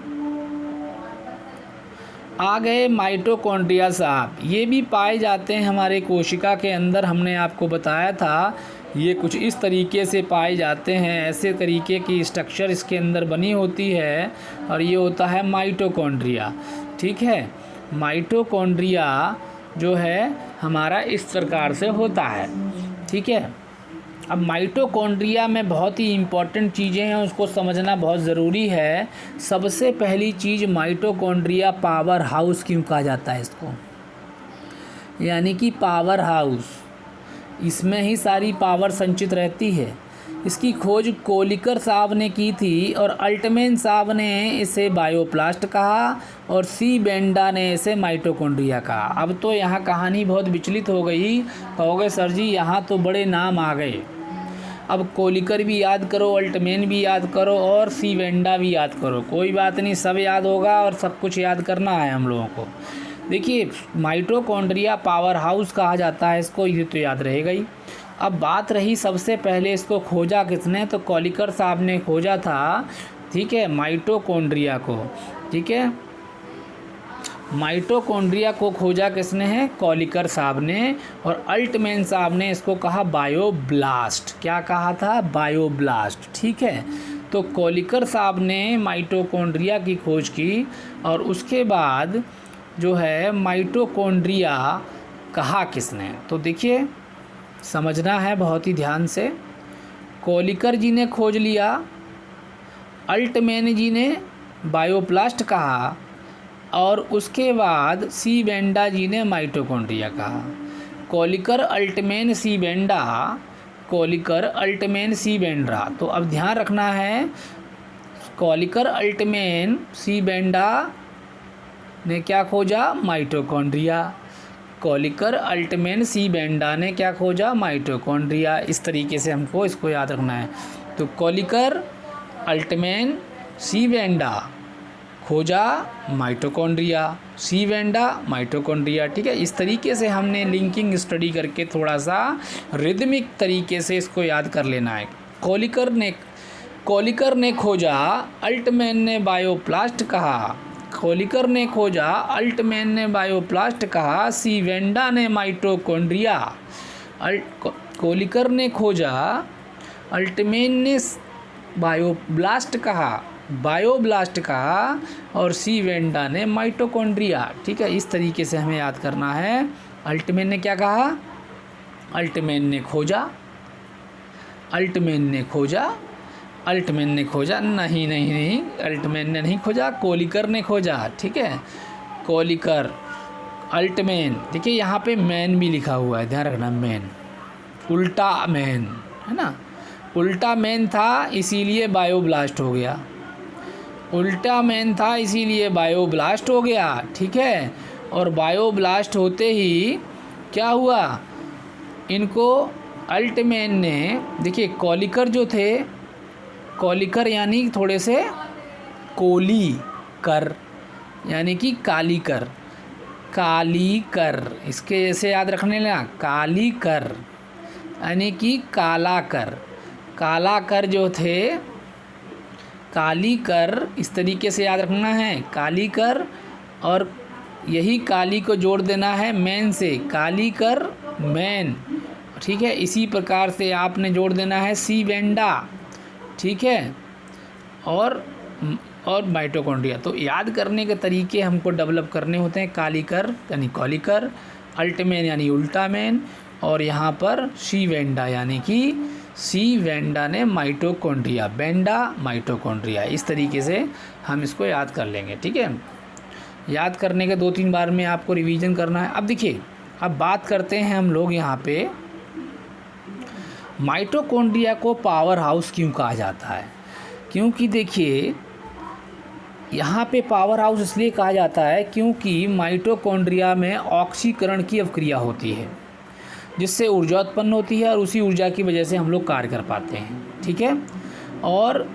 आ गए माइटोकॉन्ड्रिया साहब, ये भी पाए जाते हैं हमारे कोशिका के अंदर। हमने आपको बताया था ये कुछ इस तरीके से पाए जाते हैं, ऐसे तरीके की स्ट्रक्चर इसके अंदर बनी होती है, और ये होता है माइटोकॉन्ड्रिया। ठीक है, माइटोकॉन्ड्रिया जो है हमारा इस प्रकार से होता है। ठीक है, अब माइटोकॉन्ड्रिया में बहुत ही इम्पॉर्टेंट चीज़ें हैं, उसको समझना बहुत ज़रूरी है। सबसे पहली चीज़, माइटोकॉन्ड्रिया पावर हाउस क्यों कहा जाता है इसको, यानी कि पावर हाउस, इसमें ही सारी पावर संचित रहती है। इसकी खोज कोलिकर साहब ने की थी, और अल्टमैन साहब ने इसे बायोप्लास्ट कहा, और सी बेंडा ने इसे माइटोकॉन्ड्रिया कहा। अब तो यहाँ कहानी बहुत विचलित हो गई, कहोगे सर जी यहाँ तो बड़े नाम आ गए। अब कोलिकर भी याद करो, अल्टमैन भी याद करो, और सी बेंडा भी याद करो, कोई बात नहीं, सब याद होगा और सब कुछ याद करना है हम लोगों को। देखिए, माइटोकॉन्ड्रिया पावर हाउस कहा जाता है इसको, ये तो याद रहेगा ही। अब बात रही सबसे पहले इसको खोजा किसने, तो कोलिकर साहब ने खोजा था। ठीक है, माइटोकॉन्ड्रिया को। ठीक है, माइटोकॉन्ड्रिया को खोजा किसने है, कोलिकर साहब ने, और अल्टमैन साहब ने इसको कहा बायोब्लास्ट। क्या कहा था, बायोब्लास्ट। ठीक है, तो कोलिकर साहब ने माइटोकॉन्ड्रिया की खोज की, और उसके बाद जो है माइटोकॉन्ड्रिया कहा किसने, तो देखिए समझना है बहुत ही ध्यान से। कोलिकर जी ने खोज लिया, अल्टमैन जी ने बायोप्लास्ट कहा, और उसके बाद सी बेंडा जी ने माइटोकॉन्ड्रिया कहा। Kolliker Altmann C Benda, Kolliker Altmann C Benda. तो अब ध्यान रखना है, कोलिकर अल्टमेन सीबेंडा ने क्या खोजा? माइटोकॉन्ड्रिया। कोलिकर अल्टमेन सीबेंडा ने क्या खोजा? माइटोकॉन्ड्रिया। इस तरीके से हमको इसको याद रखना है। तो कोलिकर अल्टमेन सीबेंडा खोजा माइटोकॉन्ड्रिया, सीबेंडा माइटोकॉन्ड्रिया। ठीक है, इस तरीके से हमने लिंकिंग स्टडी करके थोड़ा सा रिदमिक तरीके से इसको याद कर लेना है। कोलिकर ने खोजा, अल्टमैन ने बायोप्लास्ट कहा। कोलिकर ने खोजा, अल्टमैन ने बायोप्लास्ट कहा, सीबेंडा ने माइटोकॉन्ड्रिया। कोलिकर ने खोजा, अल्टमैन ने बायोब्लास्ट कहा और सीबेंडा ने माइटोकॉन्ड्रिया। ठीक है, इस तरीके से हमें याद करना है। अल्टमैन ने क्या कहा? अल्टमैन ने खोजा, अल्टमैन ने खोजा, नहीं, अल्टमैन ने नहीं खोजा, कोलिकर ने खोजा। ठीक है, कोलिकर अल्टमैन। देखिए यहाँ पे मैन भी लिखा हुआ है, ध्यान रखना, मैन, उल्टा मैन है ना, उल्टा मैन था इसीलिए बायोब्लास्ट हो गया, उल्टा मैन था इसीलिए बायोब्लास्ट हो गया। ठीक है, और बायोब्लास्ट होते ही क्या हुआ? इनको अल्टमैन ने, देखिए कोलिकर जो थे, कोलिकर यानी थोड़े से कोली कर, यानी कि कालीकर, कालीकर, इसके जैसे याद रखने लगा, कालीकर यानी कि काला कर, काला कर जो थे, काली कर, इस तरीके से याद रखना है, काली कर, और यही काली को जोड़ देना है मैन से, काली कर मैन। ठीक है, इसी प्रकार से आपने जोड़ देना है सीबेंडा। ठीक है, और माइटोकॉन्ड्रिया। तो याद करने के तरीके हमको डेवलप करने होते हैं। कालीकर यानी कोलिकर, अल्टमैन यानी उल्टा मैन, और यहाँ पर सीबेंडा यानी कि सीबेंडा ने माइटोकॉन्ड्रिया, बेंडा माइटोकॉन्ड्रिया। इस तरीके से हम इसको याद कर लेंगे। ठीक है, याद करने के 2-3 बार में आपको रिवीजन करना है। अब देखिए, अब बात करते हैं हम लोग यहाँ पे माइटोकॉन्ड्रिया को पावर हाउस क्यों कहा जाता है। क्योंकि देखिए यहाँ पे पावर हाउस इसलिए कहा जाता है क्योंकि माइटोकॉन्ड्रिया में ऑक्सीकरण की अवक्रिया होती है, जिससे ऊर्जा उत्पन्न होती है और उसी ऊर्जा की वजह से हम लोग कार्य कर पाते हैं। ठीक है, और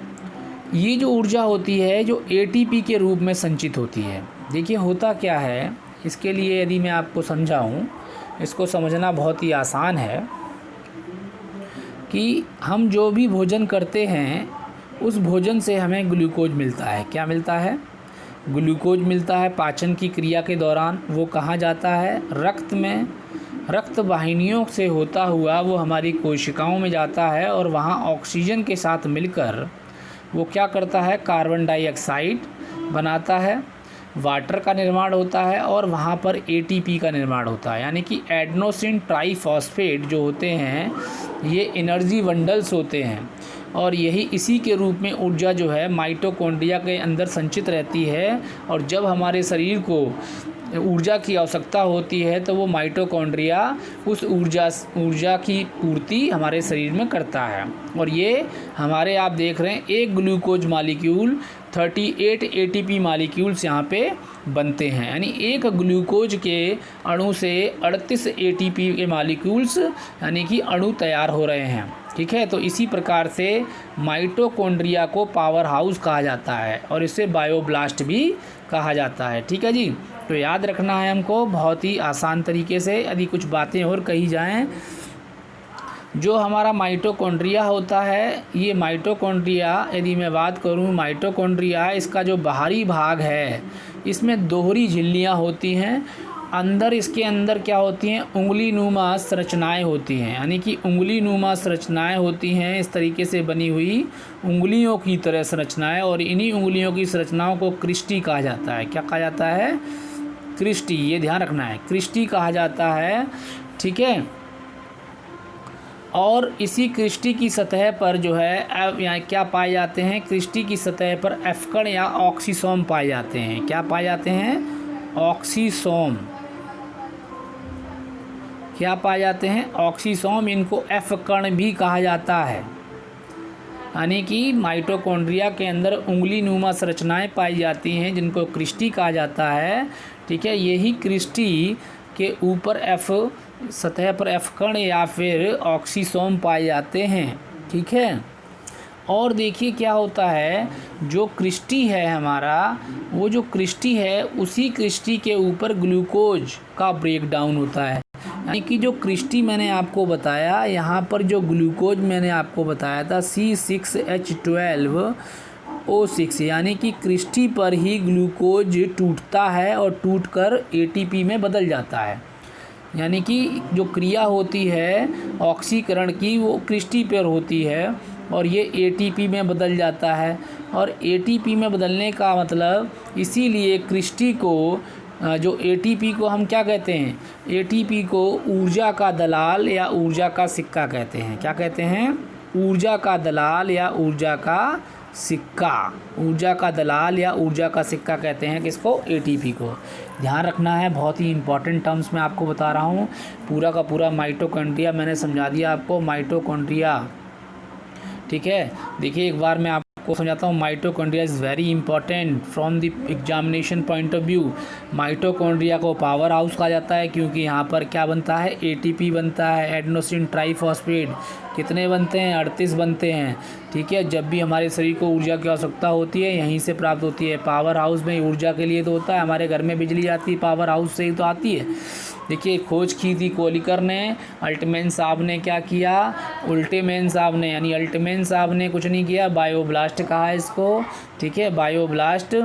ये जो ऊर्जा होती है जो एटीपी के रूप में संचित होती है। देखिए होता क्या है, इसके लिए यदि मैं आपको समझाऊं, इसको समझना बहुत ही आसान है कि हम जो भी भोजन करते हैं उस भोजन से हमें ग्लूकोज मिलता है। क्या मिलता है? ग्लूकोज मिलता है पाचन की क्रिया के दौरान। वो कहाँ जाता है? रक्त में, रक्त वाहिनियों से होता हुआ वो हमारी कोशिकाओं में जाता है और वहाँ ऑक्सीजन के साथ मिलकर वो क्या करता है? कार्बन डाइऑक्साइड बनाता है, वाटर का निर्माण होता है और वहाँ पर एटीपी का निर्माण होता है। यानी कि एडेनोसिन ट्राइफॉस्फेट जो होते हैं ये एनर्जी बंडल्स होते हैं, और यही इसी के रूप में ऊर्जा जो है माइटोकॉन्ड्रिया के अंदर संचित रहती है। और जब हमारे शरीर को ऊर्जा की आवश्यकता होती है तो वो माइटोकॉन्ड्रिया उस ऊर्जा की पूर्ति हमारे शरीर में करता है। और ये हमारे, आप देख रहे हैं, एक ग्लूकोज मालिक्यूल 38 एटीपी मालिक्यूल्स यहाँ पे बनते हैं। यानी एक ग्लूकोज के अणु से 38 एटीपी के मालिक्यूल्स यानी कि अणु तैयार हो रहे हैं। ठीक है, तो इसी प्रकार से माइटोकॉन्ड्रिया को पावर हाउस कहा जाता है और इसे बायोब्लास्ट भी कहा जाता है। ठीक है जी, तो याद रखना है हमको बहुत ही आसान तरीके से। यदि कुछ बातें और कही जाएं, जो हमारा माइटोकॉन्ड्रिया होता है, ये माइटोकॉन्ड्रिया, यदि मैं बात करूं माइटोकॉन्ड्रिया, इसका जो बाहरी भाग है इसमें दोहरी झिल्लियां होती हैं। अंदर, इसके अंदर क्या होती हैं? उंगली नुमा संरचनाएँ होती हैं। यानी कि उंगली नुमा संरचनाएँ होती हैं, इस तरीके से बनी हुई उंगलियों की तरह संरचनाएँ, और इन्हीं उंगलियों की संरचनाओं को क्रिस्टी कहा जाता है। क्या कहा जाता है? क्रिस्टी। ये ध्यान रखना है, क्रिस्टी कहा जाता है। ठीक है, और इसी क्रिस्टी की सतह पर जो है यहाँ क्या पाए जाते हैं? क्रिस्टी की सतह पर एफकण या ऑक्सीसोम पाए जाते हैं। क्या पाए जाते हैं? ऑक्सीसोम। क्या पाए जाते हैं? ऑक्सीसोम। इनको एफ कण भी कहा जाता है, यानी कि माइटोकॉन्ड्रिया के अंदर उंगली नुमा संरचनाएं पाई जाती हैं जिनको क्रिस्टी कहा जाता है। ठीक है, यही क्रिस्टी के ऊपर एफ सतह पर एफ कण या फिर ऑक्सीसोम पाए जाते हैं। ठीक है, और देखिए क्या होता है, जो क्रिस्टी है हमारा, वो जो क्रिस्टी है उसी क्रिस्टी के ऊपर ग्लूकोज का ब्रेकडाउन होता है। यानी कि जो क्रिस्टी मैंने आपको बताया, यहाँ पर जो ग्लूकोज मैंने आपको बताया था C6H12O6, यानी कि क्रिस्टी पर ही ग्लूकोज टूटता है और टूटकर ATP में बदल जाता है। यानी कि जो क्रिया होती है ऑक्सीकरण की वो क्रिस्टी पर होती है और ये ATP में बदल जाता है। और ATP में बदलने का मतलब, इसीलिए क्रिस्टी को जो ATP को हम क्या कहते हैं? ATP को ऊर्जा का दलाल या ऊर्जा का सिक्का कहते हैं। क्या कहते हैं? ऊर्जा का दलाल या ऊर्जा का सिक्का। ऊर्जा का दलाल या ऊर्जा का सिक्का कहते हैं किसको? ATP को। ध्यान रखना है, बहुत ही इंपॉर्टेंट टर्म्स मैं आपको बता रहा हूँ। पूरा का पूरा माइटोकॉन्ड्रिया मैंने समझा दिया आपको, माइटोकॉन्ड्रिया। ठीक है, देखिए एक बार मैं आपको समझाता हूँ। Mitochondria is very important from the examination point of view. Mitochondria को पावर हाउस कहा जाता है क्योंकि यहाँ पर क्या बनता है? ATP बनता है, एडेनोसिन ट्राइफॉस्फेट। कितने बनते हैं? 38 बनते हैं। ठीक है, जब भी हमारे शरीर को ऊर्जा की आवश्यकता होती है यहीं से प्राप्त होती है। पावर हाउस में ऊर्जा के लिए तो होता है, हमारे घर में बिजली आती है पावर हाउस से ही तो आती है। देखिए खोज की थी कोलिकर ने, अल्टमैन साहब ने क्या किया? उल्टेमैन साहब ने, यानी अल्टमैन साहब ने कुछ नहीं किया, बायोब्लास्ट कहा है इसको। ठीक है, बायोब्लास्ट।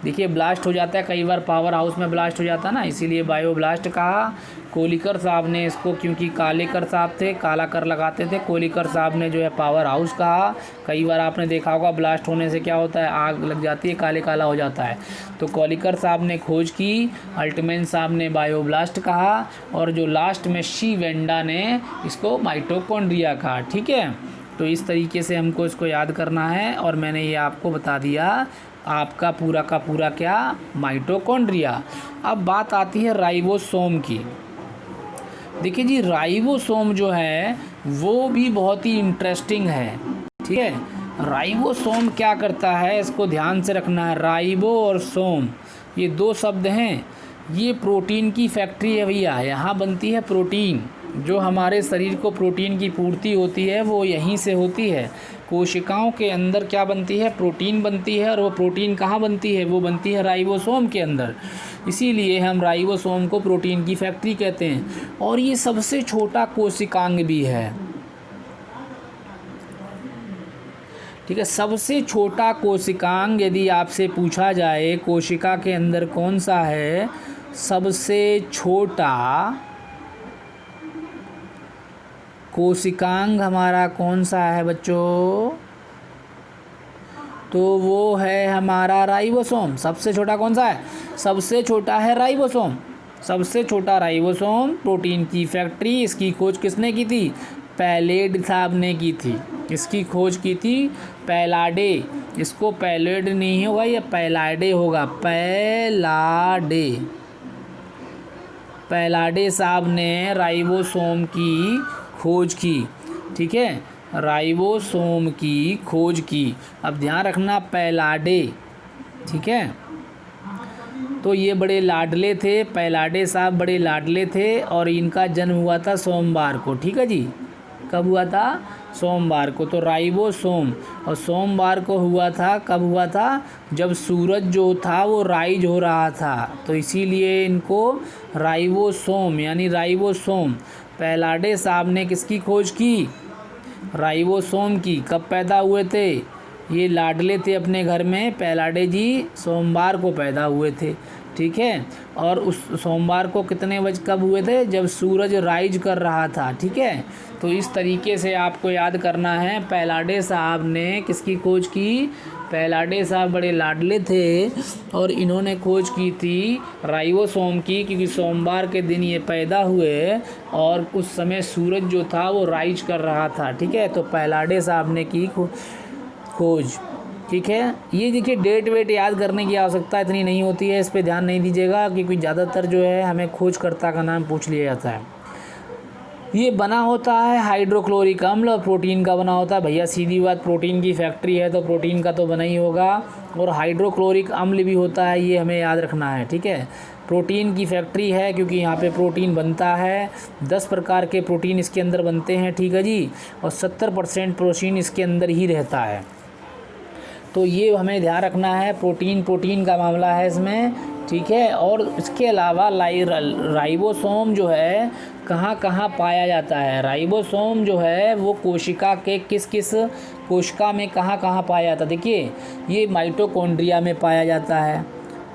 देखिए ब्लास्ट हो जाता है कई बार, पावर हाउस में ब्लास्ट हो जाता है ना, इसीलिए बायोब्लास्ट कहा। कोलिकर साहब ने इसको, क्योंकि कालेकर साहब थे, काला कर लगाते थे, कोलिकर साहब ने जो है पावर हाउस कहा। कई बार आपने देखा होगा ब्लास्ट होने से क्या होता है? आग लग जाती है, काले काला हो जाता है। तो कोलिकर साहब ने खोज की, अल्टमैन साहब ने बायोब्लास्ट कहा और जो लास्ट में शी वेंडा ने इसको माइटोकॉन्ड्रिया कहा। ठीक है, तो इस तरीके से हमको इसको याद करना है और मैंने ये आपको बता दिया आपका पूरा का पूरा क्या? माइटोकॉन्ड्रिया। अब बात आती है राइबोसोम की। देखिए जी, राइबोसोम जो है वो भी बहुत ही इंटरेस्टिंग है। ठीक है, राइबोसोम क्या करता है इसको ध्यान से रखना है। राइबो और सोम ये दो शब्द हैं, ये प्रोटीन की फैक्ट्री है भैया। यहाँ बनती है प्रोटीन, जो हमारे शरीर को प्रोटीन की पूर्ति होती है वो यहीं से होती है। कोशिकाओं के अंदर क्या बनती है? प्रोटीन बनती है, और वो प्रोटीन कहाँ बनती है? वो बनती है राइबोसोम के अंदर। इसीलिए हम राइबोसोम को प्रोटीन की फैक्ट्री कहते हैं। और ये सबसे छोटा कोशिकांग भी है। ठीक है, सबसे छोटा कोशिकांग यदि आपसे पूछा जाए कोशिका के अंदर कौन सा है सबसे छोटा कोशिकांग, हमारा कौन सा है बच्चों? तो वो है हमारा राइबोसोम। सबसे छोटा कौन सा है? सबसे छोटा है राइबोसोम। सबसे छोटा राइबोसोम, प्रोटीन की फैक्ट्री। इसकी खोज किसने की थी? पैलेड साहब ने की थी। इसकी खोज की थी पैलाडे। इसको पैलेड नहीं होगा, ये पैलाडे होगा। पैलाडे साहब ने राइबोसोम की खोज की। ठीक है, राइबोसोम की खोज की। अब ध्यान रखना, पैलाडे। ठीक है, तो ये बड़े लाडले थे, पैलाडे साहब बड़े लाडले थे और इनका जन्म हुआ था सोमवार को। ठीक है जी, कब हुआ था? सोमवार को। तो राइबोसोम, और सोमवार को हुआ था। कब हुआ था? जब सूरज जो था वो राइज हो रहा था, तो इसीलिए इनको राइबोसोम यानी राइबोसोम। पैलाडे साहब ने किसकी खोज की? राइबोसोम की। कब पैदा हुए थे? ये लाडले थे अपने घर में, पैलाडे जी सोमवार को पैदा हुए थे। ठीक है, और उस सोमवार को कितने बजे कब हुए थे? जब सूरज राइज कर रहा था। ठीक है, तो इस तरीके से आपको याद करना है। पैलाडे साहब ने किसकी खोज की? पैलाडे साहब बड़े लाडले थे और इन्होंने खोज की थी राइबोसोम की, क्योंकि सोमवार के दिन ये पैदा हुए और उस समय सूरज जो था वो राइज कर रहा था। ठीक है, तो पैलाडे साहब ने की खोज। ठीक है, ये देखिए डेट वेट याद करने की आवश्यकता इतनी नहीं होती है, इस पे ध्यान नहीं दीजिएगा, क्योंकि ज़्यादातर जो है हमें खोजकर्ता का नाम पूछ लिया जाता है। ये बना होता है हाइड्रोक्लोरिक अम्ल और प्रोटीन का बना होता है। भैया सीधी बात, प्रोटीन की फैक्ट्री है तो प्रोटीन का तो बना ही होगा, और हाइड्रोक्लोरिक अम्ल भी होता है, ये हमें याद रखना है, ठीक है। प्रोटीन की फैक्ट्री है क्योंकि यहाँ पे प्रोटीन बनता है, 10 प्रकार के प्रोटीन इसके अंदर बनते हैं, ठीक है जी, और 70% प्रोटीन इसके अंदर ही रहता है। तो ये हमें ध्यान रखना है, प्रोटीन का मामला है इसमें, ठीक है। और इसके अलावा राइबोसोम जो है कहाँ कहाँ पाया जाता है। राइबोसोम जो है वो कोशिका के किस किस कोशिका में कहाँ कहाँ पाया जाता है। देखिए ये माइटोकॉन्ड्रिया में पाया जाता है।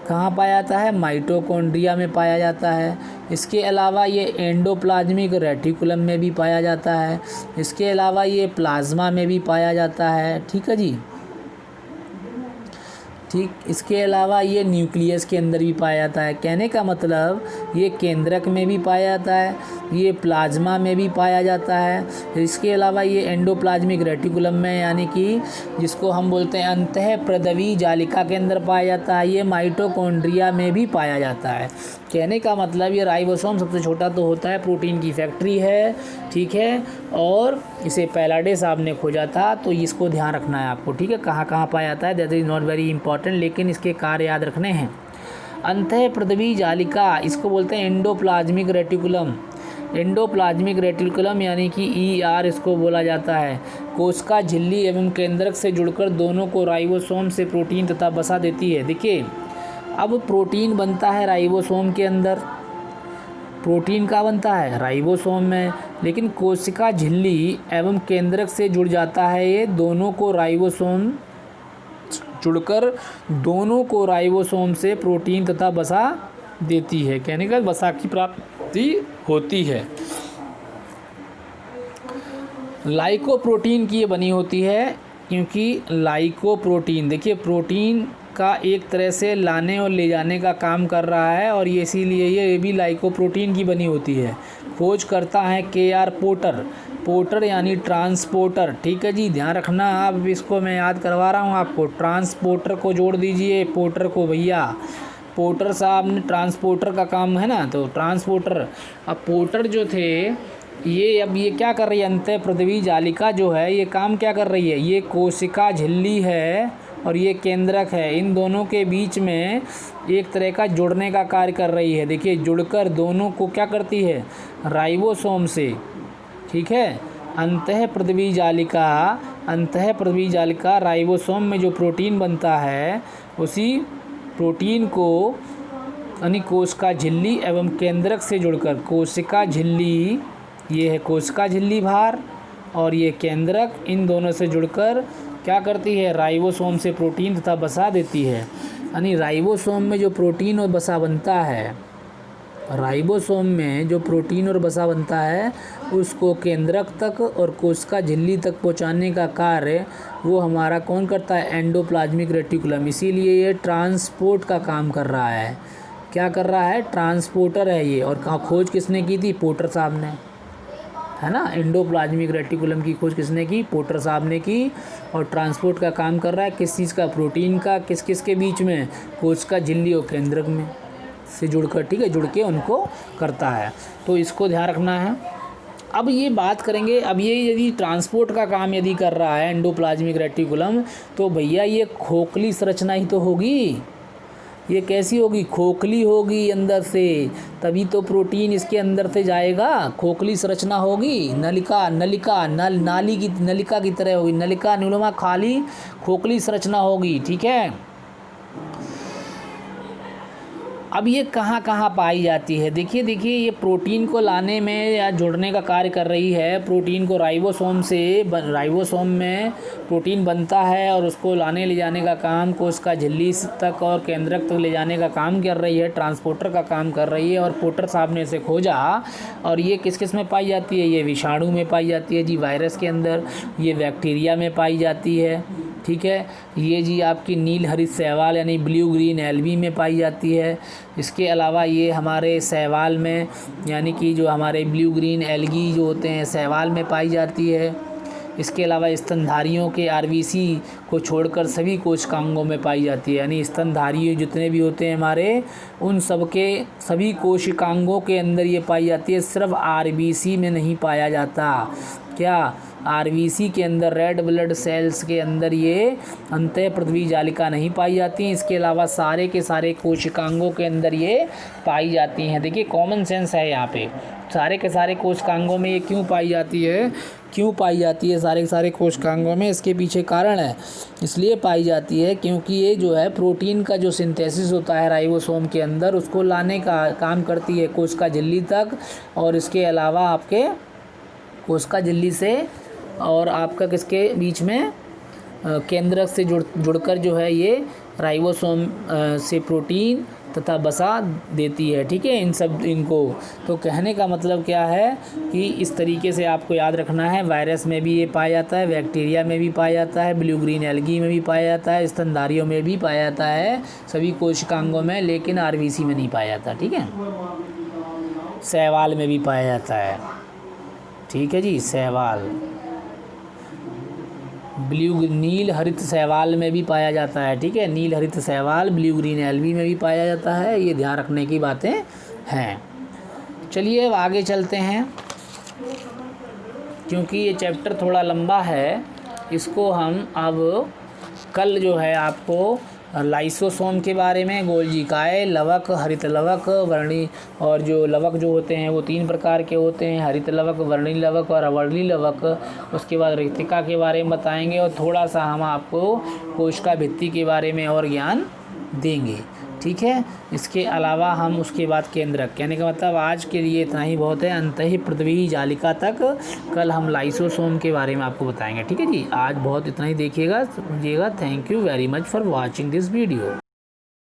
कहाँ पाया जाता है? माइटोकॉन्ड्रिया में पाया जाता है। इसके अलावा ये एंडोप्लाज्मिक रेटिकुलम में भी पाया जाता है। इसके अलावा ये प्लाज्मा में भी पाया जाता है, ठीक है जी, ठीक। इसके अलावा ये न्यूक्लियस के अंदर भी पाया जाता है। कहने का मतलब ये केंद्रक में भी पाया जाता है, ये प्लाज्मा में भी पाया जाता है। इसके अलावा ये एंडोप्लाज्मिक रेटिकुलम में, यानी कि जिसको हम बोलते हैं अंतःप्रदवी जालिका के अंदर पाया जाता है। ये माइटोकॉन्ड्रिया में भी पाया जाता है। कहने का मतलब ये राइबोसोम सबसे छोटा तो होता है, प्रोटीन की फैक्ट्री है, ठीक है, और इसे पैलाडे साहब ने खोजा था, तो इसको ध्यान रखना है आपको, ठीक है। कहाँ कहाँ पाया जाता है, that is not very important, लेकिन इसके कार्य याद रखने हैं। अंतःप्रदवी जालिका इसको बोलते हैं एंडोप्लाज्मिक रेटिकुलम। एंडोप्लाज्मिक रेटिकुलम यानी कि ER इसको बोला जाता है। कोशिका झिल्ली एवं केंद्रक से जुड़कर दोनों को राइबोसोम से प्रोटीन तथा वसा देती है। देखिए अब प्रोटीन बनता है राइबोसोम के अंदर, प्रोटीन का बनता है राइबोसोम में, लेकिन कोशिका झिल्ली एवं केंद्रक से जुड़ जाता है। ये दोनों को राइबोसोम जुड़कर दोनों को राइबोसोम से प्रोटीन तथा वसा देती है। कहने का वसा की प्राप्ति होती है। लाइकोप्रोटीन की ये बनी होती है, क्योंकि लाइकोप्रोटीन देखिए प्रोटीन का एक तरह से लाने और ले जाने का काम कर रहा है, और ये इसीलिए ये भी लाइकोप्रोटीन की बनी होती है। खोज करता है KR पोर्टर यानी ट्रांसपोर्टर, ठीक है जी, ध्यान रखना आप, इसको मैं याद करवा रहा हूँ आपको। ट्रांसपोर्टर को जोड़ दीजिए पोर्टर को भैया, पोर्टर साहब ने ट्रांसपोर्टर का काम है ना, तो ट्रांसपोर्टर। अब पोर्टर जो थे ये अब ये क्या कर रही है, अंतःप्रदवी जालिका जो है ये काम क्या कर रही है, ये कोशिका झिल्ली है और ये केंद्रक है, इन दोनों के बीच में एक तरह का जुड़ने का कार्य कर रही है। देखिए जुड़कर दोनों को क्या करती है, राइबोसोम से, ठीक है। अंतःप्रदवी जालिका राइबोसोम में जो प्रोटीन बनता है उसी प्रोटीन को यानी कोशिका झिल्ली एवं केंद्रक से जुड़कर, कोशिका झिल्ली ये है कोशिका झिल्ली भार और ये केंद्रक, इन दोनों से जुड़कर क्या करती है, राइबोसोम से प्रोटीन तथा वसा देती है। यानी राइबोसोम में जो प्रोटीन और वसा बनता है, राइबोसोम में जो प्रोटीन और वसा बनता है उसको केंद्रक तक और कोशिका झिल्ली तक पहुंचाने का कार्य वो हमारा कौन करता है, एंडोप्लाज्मिक रेटिकुलम। इसीलिए ये ट्रांसपोर्ट का काम कर रहा है। क्या कर रहा है, ट्रांसपोर्टर है ये। और खोज किसने की थी, पोर्टर साहब ने, है ना। एंडोप्लाज्मिक रेटिकुलम की खोज किसने की, पोर्टर साहब ने की। और ट्रांसपोर्ट का काम कर रहा है किस चीज़ का, प्रोटीन का, किस किस के बीच में, कोशिका झिल्ली और केंद्रक में से जुड़कर, ठीक है, जुड़ के उनको करता है। तो इसको ध्यान रखना है। अब ये बात करेंगे, अब ये यदि ट्रांसपोर्ट का काम यदि कर रहा है एंडोप्लाज्मिक रेटिकुलम, तो भैया ये खोखली संरचना ही तो होगी। ये कैसी होगी, खोखली होगी अंदर से, तभी तो प्रोटीन इसके अंदर से जाएगा। खोखली संरचना होगी, नाली की नलिका की तरह होगी, नलिका नुमा खाली खोखली संरचना होगी, ठीक है। अब ये कहाँ कहाँ पाई जाती है, देखिए ये प्रोटीन को लाने में या जोड़ने का कार्य कर रही है। प्रोटीन को राइबोसोम में प्रोटीन बनता है और उसको लाने ले जाने का काम कोशिका झिल्ली तक और केंद्रक तक ले जाने का काम कर रही है, ट्रांसपोर्टर का काम कर रही है। और पोर्टर साहब ने इसे खोजा, और ये किस किस में पाई जाती है, ये विषाणु में पाई जाती है जी, वायरस के अंदर, ये बैक्टीरिया में पाई जाती है, ठीक है। ये जी आपकी नील हरित शैवाल यानी ब्लू ग्रीन एल्गी में पाई जाती है। इसके अलावा ये हमारे शैवाल में यानी कि जो हमारे ब्लू ग्रीन एल्गी जो होते हैं शैवाल में पाई जाती है। इसके अलावा स्तनधारियों के आरबीसी को छोड़कर सभी कोशिकांगों में पाई जाती है। यानी स्तनधारी जितने भी होते हैं हमारे, उन सब के सभी कोशिकांगों के अंदर ये पाई जाती है, सिर्फ आरबीसी में नहीं पाया जाता। क्या? आरबीसी के अंदर, रेड ब्लड सेल्स के अंदर ये अंतःपृथ्वी जालिका नहीं पाई जाती। इसके अलावा सारे के सारे कोशिकांगों के अंदर ये पाई जाती हैं। देखिए कॉमन सेंस है यहाँ पे, सारे के सारे कोशिकांगों में ये क्यों पाई जाती है, क्यों पाई जाती है सारे के सारे कोशिकांगों में, इसके पीछे कारण है। इसलिए पाई जाती है क्योंकि ये जो है प्रोटीन का जो सिंथेसिस होता है राइबोसोम के अंदर, उसको लाने का काम करती है कोशिका झिल्ली तक। और इसके अलावा आपके कोशिका झिल्ली से और आपका किसके बीच में, केंद्रक से जुड़कर जो है ये राइबोसोम से प्रोटीन तथा वसा देती है। ठीक है, इनको तो कहने का मतलब क्या है कि इस तरीके से आपको याद रखना है। वायरस में भी ये पाया जाता है, बैक्टीरिया में भी पाया जाता है, ब्लू ग्रीन एल्गी में भी पाया जाता है, स्तनधारियों में भी पाया जाता है, सभी कोशिकांगों में, लेकिन आरबीसी में नहीं पाया जाता। ठीक है, शैवाल में भी पाया जाता है। ठीक है जी, शैवाल, नील हरित शैवाल में भी पाया जाता है। ठीक है, नील हरित शैवाल, ब्लू ग्रीन एल्गी में भी पाया जाता है। ये ध्यान रखने की बातें हैं। चलिए अब आगे चलते हैं, क्योंकि ये चैप्टर थोड़ा लंबा है, इसको हम अब कल जो है आपको लाइसोसोम के बारे में, गोल्जी काय, लवक, हरित लवक, वर्णी, और जो लवक जो होते हैं वो 3 प्रकार के होते हैं, हरित लवक, वर्णी लवक और अवर्णी लवक। उसके बाद रेतिका के बारे में बताएंगे और थोड़ा सा हम आपको कोशिका भित्ति के बारे में और ज्ञान देंगे। ठीक है, इसके अलावा हम उसके बाद केंद्रक, कहने का मतलब आज के लिए इतना ही बहुत है। अंतःपृथ्वी जालिका तक कल हम लाइसोसोम के बारे में आपको बताएंगे। ठीक है जी, आज बहुत इतना ही देखिएगा, समझिएगा। Thank you very much for watching this video.